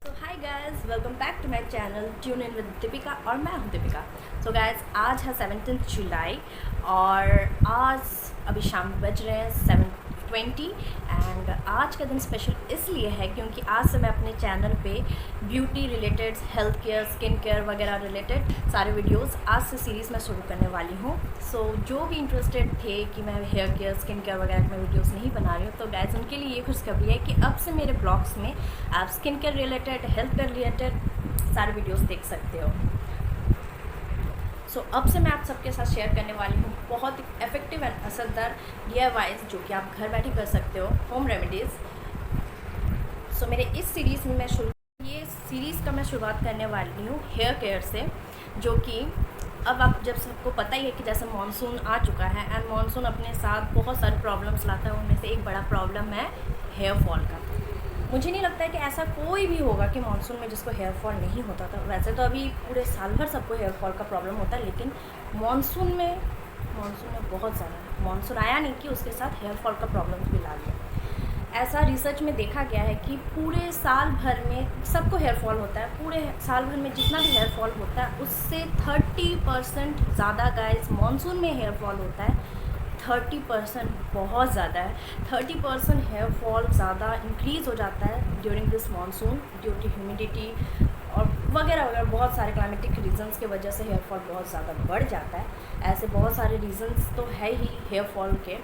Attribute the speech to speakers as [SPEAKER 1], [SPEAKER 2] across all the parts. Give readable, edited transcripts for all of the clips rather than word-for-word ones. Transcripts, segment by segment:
[SPEAKER 1] So hi guys, welcome back to my channel tune in with Deepika और मैं हूँ Deepika. So guys, आज है 17 जुलाई और आज अभी शाम बज रहे हैं 7:20 एंड आज का दिन स्पेशल इसलिए है क्योंकि आज से मैं अपने चैनल पे beauty related, health care, skin care वगैरह रिलेटेड सारे वीडियोस आज से सीरीज़ में शुरू करने वाली हूँ। सो जो भी इंटरेस्टेड थे कि मैं हेयर केयर, स्किन केयर वगैरह में वीडियोस नहीं बना रही हूँ, तो गाइस उनके लिए ये खुशखबरी है कि अब से मेरे ब्लॉग्स में आप skin care related, health care related सारे वीडियोस देख सकते हो। सो अब से मैं आप सबके साथ शेयर करने वाली हूँ बहुत इफेक्टिव एंड असरदार DIYs जो कि आप घर बैठे कर सकते हो, होम रेमेडीज़। सो मेरे इस सीरीज़ में ये सीरीज़ का मैं शुरुआत करने वाली हूँ हेयर केयर से, जो कि अब आप जब सबको पता ही है कि जैसे मानसून आ चुका है एंड मानसून अपने साथ बहुत सारे प्रॉब्लम्स लाता है। उनमें से एक बड़ा प्रॉब्लम है हेयर फॉल का। मुझे नहीं लगता है कि ऐसा कोई भी होगा कि मानसून में जिसको हेयर फॉल नहीं होता था। वैसे तो अभी पूरे साल भर सबको हेयर फॉल का प्रॉब्लम होता है, लेकिन मानसून में बहुत ज़्यादा मानसून आया नहीं कि उसके साथ हेयर फॉल का प्रॉब्लम भी ला लिया। ऐसा रिसर्च में देखा गया है कि पूरे साल भर में सबको हेयर फॉल होता है। पूरे साल भर में जितना भी हेयर फॉल होता है उससे 30% ज़्यादा गाइस मानसून में हेयर फॉल होता है। 30% बहुत ज़्यादा है। 30% हेयर फॉल ज़्यादा इंक्रीज़ हो जाता है during this monsoon due to humidity और वगैरह वगैरह बहुत सारे क्लाइमेटिक रीजंस के वजह से हेयर फॉल बहुत ज़्यादा बढ़ जाता है। ऐसे बहुत सारे रीजंस तो है ही हेयर फॉल के।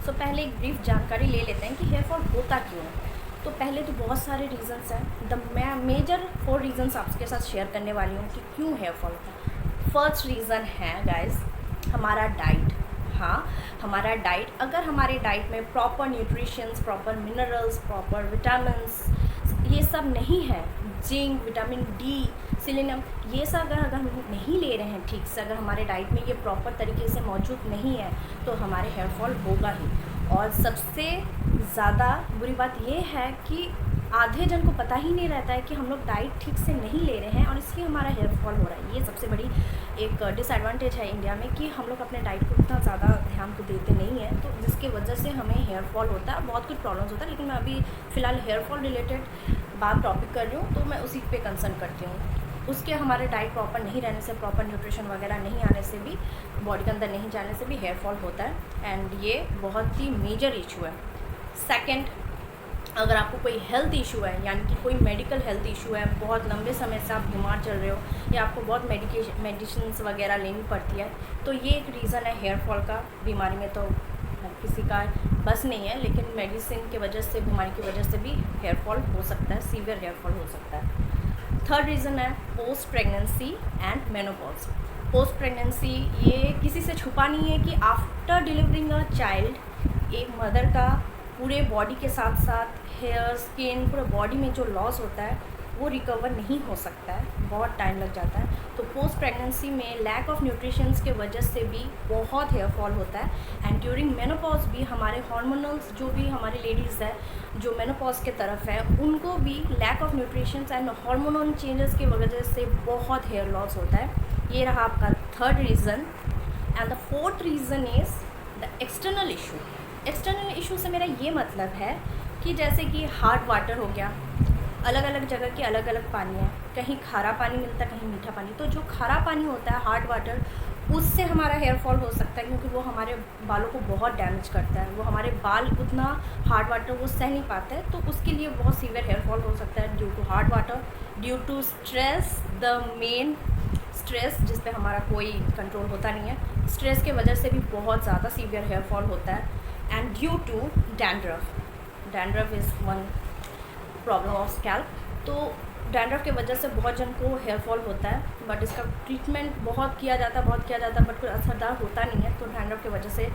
[SPEAKER 1] सो पहले एक ब्रीफ जानकारी ले लेते हैं कि हेयर फॉल होता क्यों है। तो पहले तो बहुत सारे रीजंस हैं। मैं मेजर 4 रीजंस आपके साथ शेयर करने वाली हूँ कि क्यों हेयर फॉल होता है। फर्स्ट रीज़न है गाइस हमारा डाइट। हाँ, हमारा डाइट, अगर हमारे डाइट में proper nutritions, proper minerals, proper vitamins ये सब नहीं है, जिंक, विटामिन डी, सेलेनियम, ये सब अगर हम नहीं ले रहे हैं ठीक से, अगर हमारे डाइट में ये प्रॉपर तरीके से मौजूद नहीं है तो हमारे हेयर फॉल होगा ही। और सबसे ज़्यादा बुरी बात ये है कि आधे जन को पता ही नहीं रहता है कि हम लोग डाइट ठीक से नहीं ले रहे हैं और इसलिए हमारा हेयर फॉल हो रहा है। ये सबसे बड़ी एक डिसएडवांटेज है इंडिया में कि हम लोग अपने डाइट को उतना ज़्यादा ध्यान को देते नहीं हैं, तो जिसके वजह से हमें हेयर फॉल होता है, बहुत कुछ प्रॉब्लम्स होता है। लेकिन मैं अभी फ़िलहाल हेयर फॉल रिलेटेड बात टॉपिक कर रही हूँ, तो मैं उसी पे कंसर्न करती हूँ। उसके हमारे डाइट प्रॉपर नहीं रहने से, प्रॉपर न्यूट्रिशन वगैरह नहीं आने से भी, बॉडी के अंदर नहीं जाने से भी हेयर फॉल होता है एंड ये बहुत ही मेजर इशू है। सेकेंड, अगर आपको कोई हेल्थ इशू है, यानी कि कोई मेडिकल हेल्थ इशू है, बहुत लंबे समय से आप बीमार चल रहे हो या आपको बहुत मेडिसिन वगैरह लेनी पड़ती है, तो ये एक रीज़न है हेयर फॉल का। बीमारी में तो हर किसी का बस नहीं है, लेकिन मेडिसिन की वजह से, बीमारी की वजह से भी हेयर फॉल हो सकता है, सीवियर हेयर फॉल हो सकता है। थर्ड रीज़न है post pregnancy and menopause. Post pregnancy ये किसी से छुपा नहीं है कि आफ्टर डिलीवरिंग अ चाइल्ड एक मदर का पूरे बॉडी के साथ साथ हेयर, स्किन, पूरे बॉडी में जो लॉस होता है वो रिकवर नहीं हो सकता है, बहुत टाइम लग जाता है। तो पोस्ट प्रेगनेंसी में लैक ऑफ न्यूट्रिशंस के वजह से भी बहुत हेयर फॉल होता है एंड ड्यूरिंग मेनोपॉज भी हमारे हार्मोनल्स, जो भी हमारी लेडीज़ है जो मेनोपॉज के तरफ है, उनको भी lack of nutritions and hormonal changes की वजह से बहुत हेयर लॉस होता है। ये रहा आपका third reason. And the fourth reason is the external issue. External issue से मेरा ये मतलब है कि जैसे कि हार्ड वाटर हो गया, अलग अलग जगह के अलग अलग पानी है, कहीं खारा पानी मिलता है, कहीं मीठा पानी। तो जो खारा पानी होता है, हार्ड वाटर, उससे हमारा हेयर फॉल हो सकता है क्योंकि वो हमारे बालों को बहुत डैमेज करता है। वो हमारे बाल उतना हार्ड वाटर वो सह नहीं पाते हैं, तो उसके लिए बहुत सीवियर हेयर फॉल हो सकता है due to hard water, due to stress, the main stress जिस पे हमारा कोई कंट्रोल होता नहीं है। स्ट्रेस के वजह से भी बहुत ज़्यादा सीवियर हेयर फॉल होता है and due to dandruff. Dandruff is one problem of scalp. तो डैंड्रफ के वजह से बहुत जन को हेयर फॉल होता है, बट इसका ट्रीटमेंट बहुत किया जाता है, बट कोई असरदार होता नहीं है। तो डैंड्रफ की वजह से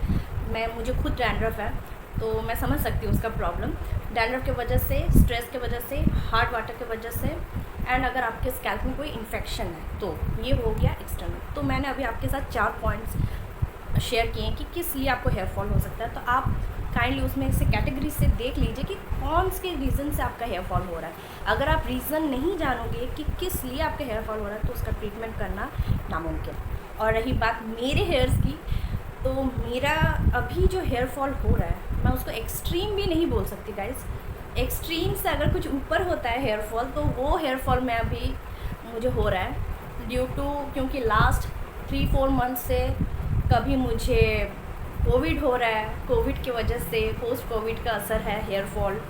[SPEAKER 1] मुझे खुद डैंड्रफ है, तो मैं समझ सकती हूँ उसका प्रॉब्लम। डैंड्रफ की वजह से, स्ट्रेस की वजह से, हार्ड वाटर की वजह से एंड अगर आपके स्कैल्प में कोई इन्फेक्शन है तो ये हो गया एक्सटर्नल। तो मैंने अभी आपके साथ 4 पॉइंट्स शेयर किए हैं कि किस लिए आपको हेयर फॉल हो सकता है। तो आप काइंडली उसमें से कैटेगरी से देख लीजिए कि कौन से रीज़न से आपका हेयर फॉल हो रहा है। अगर आप रीज़न नहीं जानोगे कि किस लिए आपका हेयर फॉल हो रहा है तो उसका ट्रीटमेंट करना नामुमकिन। और रही बात मेरे हेयर्स की, तो मेरा अभी जो हेयर फॉल हो रहा है, मैं उसको एक्सट्रीम भी नहीं बोल सकती गाइस, एक्सट्रीम से अगर कुछ ऊपर होता है हेयर फॉल, तो वो हेयर फॉल में अभी मुझे हो रहा है ड्यू टू, क्योंकि लास्ट 3-4 मंथ से कभी मुझे कोविड हो रहा है, कोविड की वजह से पोस्ट कोविड का असर है हेयर फॉल,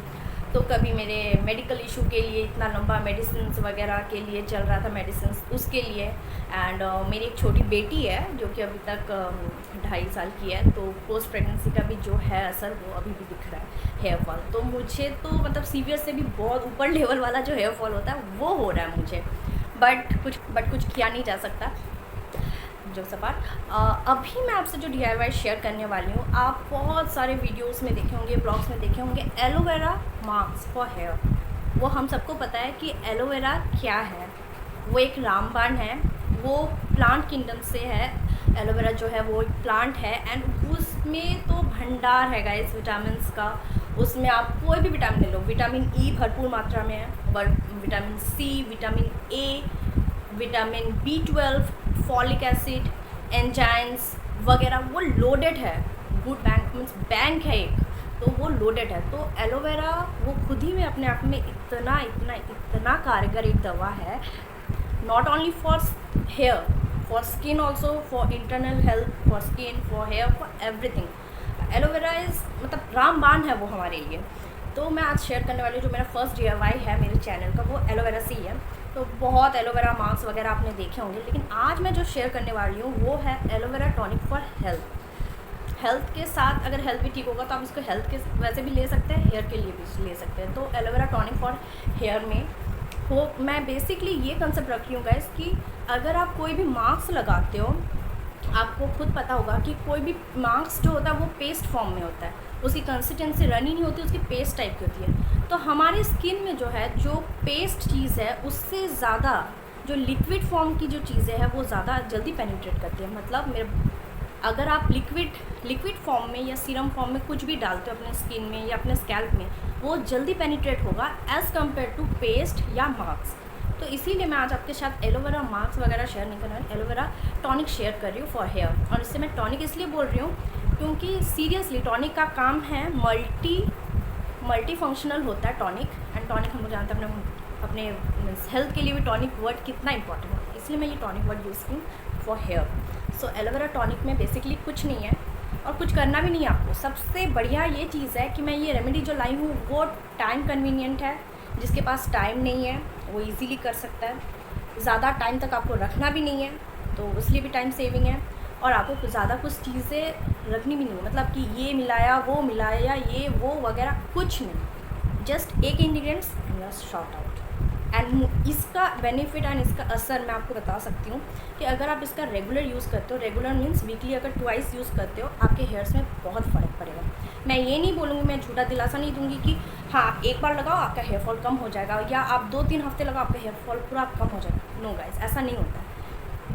[SPEAKER 1] तो कभी मेरे मेडिकल इशू के लिए इतना लंबा मेडिसिन वगैरह के लिए चल रहा था मेडिसिन उसके लिए। एंड मेरी एक छोटी बेटी है जो कि अभी तक 2.5 साल की है, तो पोस्ट प्रेगनेंसी का भी जो है असर वो अभी भी दिख रहा है हेयर फॉल। तो मुझे तो मतलब सीवियर से भी बहुत ऊपर लेवल वाला जो हेयर फॉल होता है वो हो रहा है मुझे, बट कुछ किया नहीं जा सकता। जो सपाट अभी मैं आपसे जो DIY शेयर करने वाली हूँ, आप बहुत सारे वीडियोस में देखे होंगे, ब्लॉग्स में देखे होंगे, एलोवेरा मास्क फॉर हेयर। वो हम सबको पता है कि एलोवेरा क्या है, वो एक रामबाण है, वो प्लांट किंगडम से है। एलोवेरा जो है वो एक प्लांट है एंड उसमें तो भंडार है गाइस विटामिन का। उसमें आप कोई भी विटामिन ले लो, विटामिन ई भरपूर मात्रा में है, vitamin C, vitamin A, vitamin B12, folic acid, enzymes वगैरह, वो लोडेड है। गुड बैंक मीन्स बैंक है एक, तो वो लोडेड है। तो एलोवेरा वो खुद ही में अपने आप में इतना कारगर एक दवा है, not only for hair, for skin also, for internal health, for skin, for hair, for everything. Aloe vera is मतलब रामबाण है वो हमारे लिए। तो मैं आज शेयर करने वाली जो मेरा फर्स्ट DIY है मेरे चैनल का, वो एलोवेरा से ही है। तो बहुत एलोवेरा मास्क वगैरह आपने देखे होंगे, लेकिन आज मैं जो शेयर करने वाली हूँ वो है एलोवेरा टॉनिक फॉर हेल्थ के साथ। अगर हेल्थ भी ठीक होगा तो आप इसको हेल्थ के वैसे भी ले सकते हैं, हेयर के लिए भी ले सकते हैं। तो एलोवेरा टॉनिक फॉर हेयर में हो मैं बेसिकली ये कंसेप्ट रखी हूँ गाइस कि अगर आप कोई भी मास्क लगाते हो, आपको खुद पता होगा कि कोई भी मास्क जो होता है वो पेस्ट फॉर्म में होता है, उसकी कंसिस्टेंसी रनी नहीं होती, उसकी पेस्ट टाइप की होती है। तो हमारी स्किन में जो है जो पेस्ट चीज़ है उससे ज़्यादा जो लिक्विड फॉर्म की जो चीज़ें हैं वो ज़्यादा जल्दी पेनिट्रेट करती है। मतलब अगर आप लिक्विड फॉर्म में या सीरम फॉर्म में कुछ भी डालते हो अपने स्किन में या अपने स्कैल्प में, वो जल्दी पेनिट्रेट होगा एज़ कम्पेयर टू पेस्ट या मास्क। तो इसीलिए मैं आज आपके साथ एलोवेरा मास्क वगैरह शेयर नहीं कर रही हूँ, एलोवेरा टॉनिक शेयर कर रही हूँ फॉर हेयर। और इससे मैं टॉनिक इसलिए बोल रही हूँ क्योंकि सीरियसली टॉनिक का काम है मल्टी फंक्शनल होता है टॉनिक। एंड टॉनिक हम लोग जानते हैं अपने हेल्थ के लिए भी टॉनिक वर्ड कितना इंपॉर्टेंट होता है, इसलिए मैं ये टॉनिक वर्ड यूज़ की for hair. So aloe vera tonic में बेसिकली कुछ नहीं है और कुछ करना भी नहीं है आपको। सबसे बढ़िया ये चीज़ है कि मैं ये रेमेडी जो लाई हूँ वो टाइम कन्वीनियंट है। जिसके पास टाइम नहीं है वो इजीली कर सकता है, ज़्यादा टाइम तक आपको रखना भी नहीं है तो उसलिए भी टाइम सेविंग है। और आपको ज़्यादा कुछ चीज़ें रखनी भी नहीं है, मतलब कि ये मिलाया वो मिलाया ये वो वगैरह कुछ नहीं, जस्ट एक इंग्रेडिएंट्स शॉर्ट आउट। एंड इसका बेनिफिट एंड इसका असर मैं आपको बता सकती हूँ कि अगर आप इसका रेगुलर यूज़ करते हो, रेगुलर मीन्स वीकली अगर ट्वाइस यूज़ करते हो, आपके हेयर्स में बहुत फ़र्क पड़ेगा। मैं ये नहीं बोलूँगी, मैं झूठा दिलासा नहीं दूँगी कि हाँ आप एक बार लगाओ आपका हेयर फॉल कम हो जाएगा, या आप 2-3 हफ्ते लगाओ आपका हेयर फॉल पूरा कम हो जाएगा। नो गाइस, ऐसा नहीं होता है।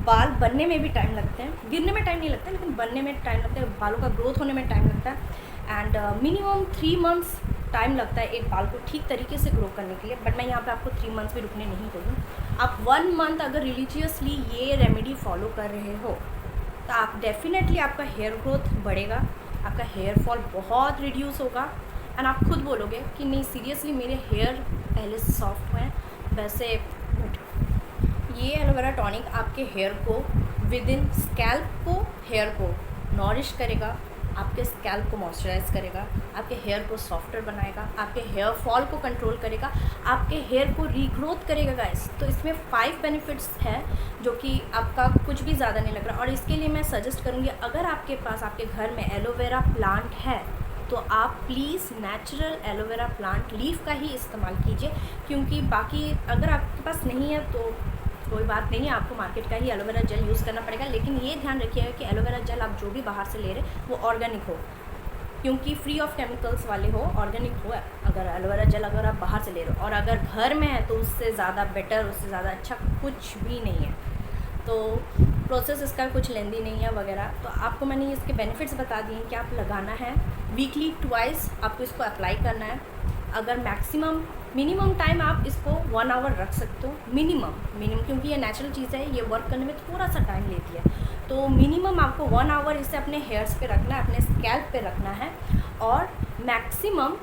[SPEAKER 1] बाल बनने में भी टाइम लगते हैं, गिरने में टाइम नहीं लगता, लेकिन बनने में टाइम लगता है, बालों का ग्रोथ होने में टाइम लगता है। एंड मिनिमम 3 मंथ्स टाइम लगता है एक बाल को ठीक तरीके से ग्रो करने के लिए। बट मैं यहाँ पे आपको 3 मंथ्स भी रुकने नहीं बोलूँ। आप 1 मंथ अगर रिलीजियसली ये रेमेडी फॉलो कर रहे हो तो आप डेफिनेटली आपका हेयर ग्रोथ बढ़ेगा, आपका हेयर फॉल बहुत रिड्यूस होगा। एंड आप खुद बोलोगे कि नहीं सीरियसली मेरे हेयर पहले से सॉफ्ट हुए हैं। वैसे ये एलोवेरा टॉनिक आपके हेयर को विद इन स्कैल्प को हेयर को नॉरिश करेगा, आपके स्कैल्प को मॉइस्चराइज करेगा, आपके हेयर को सॉफ्टर बनाएगा, आपके हेयर फॉल को कंट्रोल करेगा, आपके हेयर को रीग्रोथ करेगा गाइस। तो इसमें 5 बेनिफिट्स है जो कि आपका कुछ भी ज़्यादा नहीं लग रहा। और इसके लिए मैं सजेस्ट करूँगी, अगर आपके पास आपके घर में एलोवेरा प्लांट है तो आप please natural aloe vera plant leaf का ही इस्तेमाल कीजिए, क्योंकि बाकी अगर आपके पास नहीं है तो कोई बात नहीं है, आपको मार्केट का ही एलोवेरा जेल यूज़ करना पड़ेगा। लेकिन ये ध्यान रखिएगा कि एलोवेरा जेल आप जो भी बाहर से ले रहे वो ऑर्गेनिक हो, क्योंकि फ्री ऑफ केमिकल्स वाले हो, ऑर्गेनिक हो। अगर एलोवेरा जेल अगर आप बाहर से ले रहे हो और अगर घर में है तो उससे ज़्यादा बेटर, उससे ज़्यादा अच्छा कुछ भी नहीं है। तो प्रोसेस इसका कुछ लेंदी नहीं है वगैरह। तो आपको मैंने इसके बेनिफिट्स बता दिए कि आप लगाना है वीकली ट्वाइस, आपको इसको अप्लाई करना है। अगर मिनिमम टाइम आप इसको 1 आवर रख सकते हो, मिनिमम, क्योंकि ये नेचुरल चीज़ है, ये वर्क करने में थोड़ा सा टाइम लेती है। तो मिनिमम आपको 1 आवर इसे अपने हेयर्स पे रखना है, अपने स्कैल्प पे रखना है। और मैक्सिमम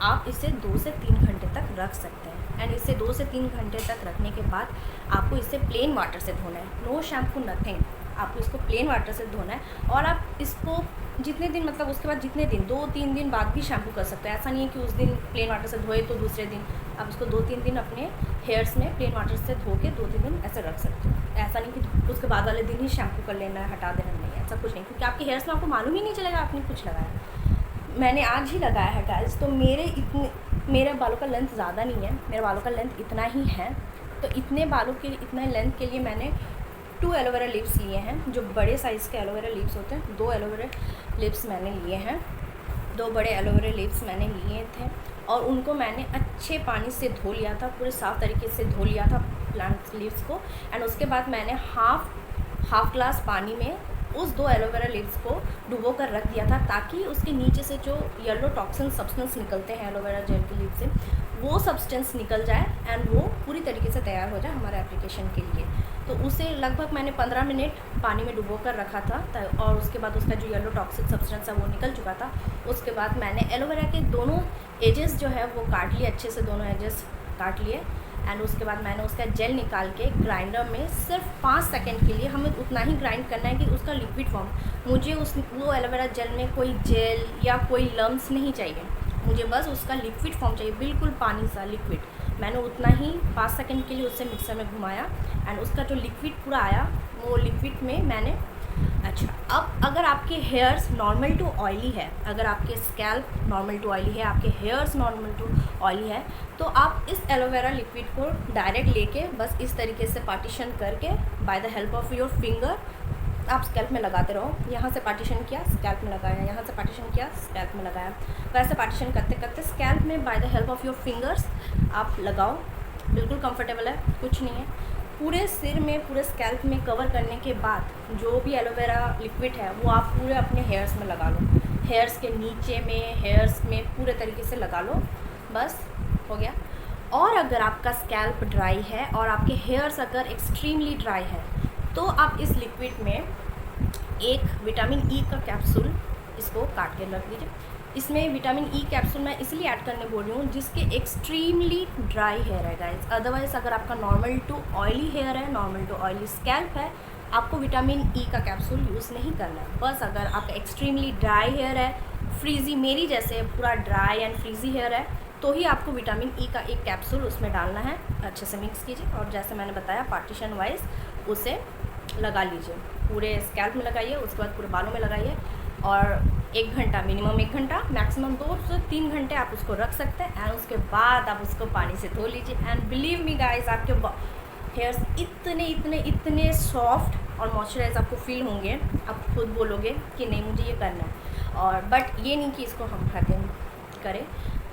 [SPEAKER 1] आप इसे 2 से 3 घंटे तक रख सकते हैं। एंड इसे 2 से 3 घंटे तक रखने के बाद आपको इसे प्लेन वाटर से धोना है, नो शैम्पू नथिंग। आपको इसको प्लेन वाटर से धोना है और आप इसको जितने दिन, मतलब उसके बाद जितने दिन, 2-3 दिन बाद भी शैम्पू कर सकते हैं। ऐसा नहीं है कि उस दिन प्लेन वाटर से धोए तो दूसरे दिन आप इसको 2-3 दिन अपने हेयर्स में प्लेन वाटर से धो के 2-3 दिन ऐसे रख सकते हो। ऐसा नहीं कि उसके बाद वाले दिन ही शैम्पू कर लेना है, हटा देना नहीं है, ऐसा कुछ नहीं, क्योंकि आपके हेयर्स में आपको मालूम ही नहीं चलेगा आपने कुछ लगाया। मैंने आज ही लगाया है गाइस, तो मेरे बालों का लेंथ ज़्यादा नहीं है, मेरे बालों का लेंथ इतना ही है। तो इतने बालों के, इतने लेंथ के लिए मैंने 2 एलोवेरा लीव्स लिए हैं, जो बड़े साइज़ के एलोवेरा लीव्स होते हैं। 2 एलोवेरा लीव्स मैंने लिए हैं, 2 बड़े एलोवेरा लीव्स मैंने लिए थे और उनको मैंने अच्छे पानी से धो लिया था, पूरे साफ़ तरीके से धो लिया था प्लांट लीव्स को। एंड उसके बाद मैंने हाफ ग्लास पानी में उस 2 एलोवेरा लीव्स को डुबो कर रख दिया था, ताकि उसके नीचे से जो येलो टॉक्सिन सब्सटेंस निकलते हैं एलोवेरा जेल के लीव से, वो सब्सटेंस निकल जाए एंड वो पूरी तरीके से तैयार हो जाए हमारे एप्लीकेशन के लिए। तो उसे लगभग मैंने 15 मिनट पानी में डुबो कर रखा था और उसके बाद उसका जो येलो टॉक्सिक सब्सटेंस है वो निकल चुका था। उसके बाद मैंने एलोवेरा के दोनों एजेस जो है वो काट लिए, अच्छे से दोनों एजेस काट लिए। एंड उसके बाद मैंने उसका जेल निकाल के ग्राइंडर में सिर्फ 5 सेकंड के लिए, हमें उतना ही ग्राइंड करना है कि उसका लिक्विड फॉर्म, मुझे वो एलोवेरा जेल में कोई जेल या कोई लम्स नहीं चाहिए, मुझे बस उसका लिक्विड फॉर्म चाहिए, बिल्कुल पानी सा लिक्विड। मैंने उतना ही 5 सेकंड के लिए उससे मिक्सर में घुमाया एंड उसका जो लिक्विड पूरा आया, वो लिक्विड में मैंने, अच्छा, अब अगर आपके हेयर्स नॉर्मल टू ऑयली है, अगर आपके स्कैल्प नॉर्मल टू ऑयली है, आपके हेयर्स नॉर्मल टू ऑयली है, तो आप इस एलोवेरा लिक्विड को डायरेक्ट लेके बस इस तरीके से पार्टीशन करके by the help of your finger आप स्कैल्प में लगाते रहो। यहाँ से पार्टीशन किया, स्कैल्प में लगाया, यहाँ से पार्टीशन किया, स्कैल्प में लगाया, वैसे पार्टीशन करते करते स्कैल्प में by the help of your fingers आप लगाओ। बिल्कुल कंफर्टेबल है, कुछ नहीं है। पूरे सिर में, पूरे स्कैल्प में कवर करने के बाद जो भी एलोवेरा लिक्विड है वो आप पूरे अपने हेयर्स में लगा लो, हेयर्स के नीचे में, हेयर्स में पूरे तरीके से लगा लो, बस हो गया। और अगर आपका स्कैल्प ड्राई है और आपके हेयर्स अगर एक्सट्रीमली ड्राई है, तो आप इस लिक्विड में एक विटामिन ई का कैप्सूल इसको काट के रख दीजिए। इसमें विटामिन ई कैप्सूल मैं इसलिए ऐड करने बोल रही हूँ जिसके एक्सट्रीमली ड्राई हेयर है गाइस। अदरवाइज़ अगर आपका नॉर्मल टू ऑयली हेयर है, नॉर्मल टू ऑयली स्कैल्प है, आपको विटामिन ई का कैप्सूल यूज़ नहीं करना है। बस अगर आपका एक्सट्रीमली ड्राई हेयर है, फ्रीजी, मेरी जैसे पूरा ड्राई एंड फ्रीजी हेयर है, तो ही आपको विटामिन ई का एक कैप्सूल उसमें डालना है। अच्छे से मिक्स कीजिए और जैसे मैंने बताया पार्टीशन वाइज उसे लगा लीजिए, पूरे स्कैल्प में लगाइए, उसके बाद पूरे बालों में लगाइए और 1 घंटा, मिनिमम 1 घंटा, मैक्सिमम 2 से 3 घंटे आप उसको रख सकते हैं। एंड उसके बाद आप उसको पानी से धो लीजिए। एंड बिलीव मी गाइस, आपके हेयर्स इतने सॉफ्ट और मॉइस्चराइज आपको फील होंगे, आप खुद बोलोगे कि नहीं मुझे ये करना है। और बट ये नहीं कि इसको हम हर दिन करें,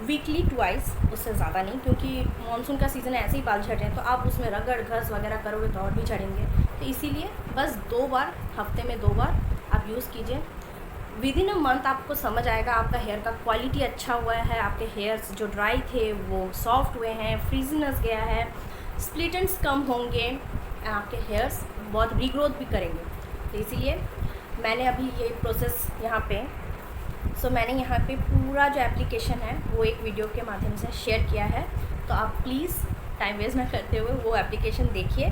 [SPEAKER 1] वीकली ट्वाइस, उससे ज़्यादा नहीं, क्योंकि मानसून का सीज़न है, ऐसे ही बाल झड़ रहे हैं, तो आप उसमें रगड़ घस वगैरह करोगे तो और भी झड़ेंगे। तो इसीलिए बस 2 बार, हफ्ते में 2 बार आप यूज़ कीजिए। विद इन अ मंथ आपको समझ आएगा आपका हेयर का क्वालिटी अच्छा हुआ है, आपके हेयर्स जो ड्राई थे वो सॉफ्ट हुए हैं, फ्रीजीनेस गया है, स्प्लिट एंड्स कम होंगे, आपके हेयर्स बहुत रीग्रोथ भी करेंगे। तो इसीलिए मैंने अभी ये प्रोसेस यहाँ पे मैंने यहाँ पे पूरा जो एप्लीकेशन है वो एक वीडियो के माध्यम से शेयर किया है। तो आप प्लीज़ टाइम वेस्ट ना करते हुए वो एप्लीकेशन देखिए,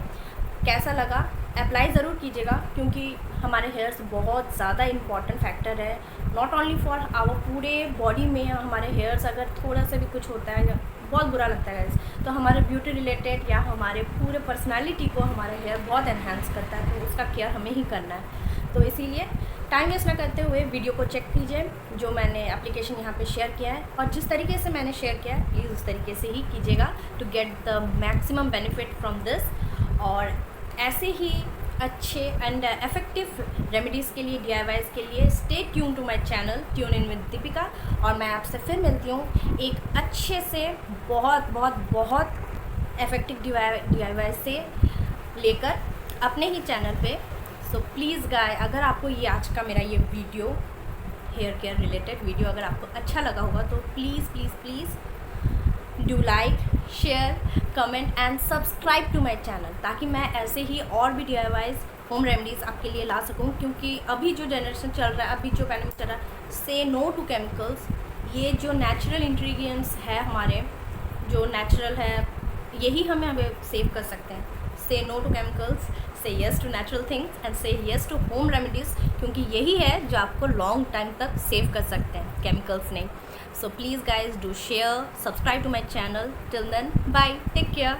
[SPEAKER 1] कैसा लगा अप्लाई ज़रूर कीजिएगा, क्योंकि हमारे हेयर्स बहुत ज़्यादा इम्पॉर्टेंट फैक्टर है, नॉट ओनली फॉर आवर पूरे बॉडी में। हमारे हेयर्स अगर थोड़ा सा भी कुछ होता है, बहुत बुरा लगता है गाइस, तो हमारे ब्यूटी रिलेटेड या हमारे पूरे पर्सनालिटी को हमारे हेयर बहुत एनहांस करता है, तो उसका केयर हमें ही करना है। तो इसीलिए टाइम वेस्ट ना करते हुए वीडियो को चेक कीजिए, जो मैंने एप्लीकेशन यहाँ पे शेयर किया है, और जिस तरीके से मैंने शेयर किया है प्लीज़ उस तरीके से ही कीजिएगा to get the maximum benefit from this. और ऐसे ही अच्छे एंड इफेक्टिव रेमेडीज़ के लिए, DIYs के लिए stay tune to my channel tune in with Deepika. और मैं आपसे फिर मिलती हूँ एक अच्छे से बहुत इफेक्टिव DIY से लेकर अपने ही चैनल पे। सो प्लीज़ गाय, अगर आपको ये आज का मेरा ये video, hair care related video अगर आपको अच्छा लगा होगा तो please do like, share, comment and subscribe to my channel, ताकि मैं ऐसे ही और भी DIYs, होम रेमेडीज़ आपके लिए ला सकूं। क्योंकि अभी जो जनरेशन चल रहा है, अभी जो पैंडेमिक चल रहा है, से नो टू केमिकल्स, ये जो नेचुरल इंग्रेडिएंट्स है हमारे, जो नेचुरल है, यही हमें हमें सेव कर सकते हैं. Say no to chemicals, say yes to natural things and say yes to home remedies, क्योंकि यही है जो आपको लॉन्ग टाइम तक सेव कर सकते हैं, केमिकल्स नहीं. So please guys do share, subscribe to my channel. Till then bye, take care.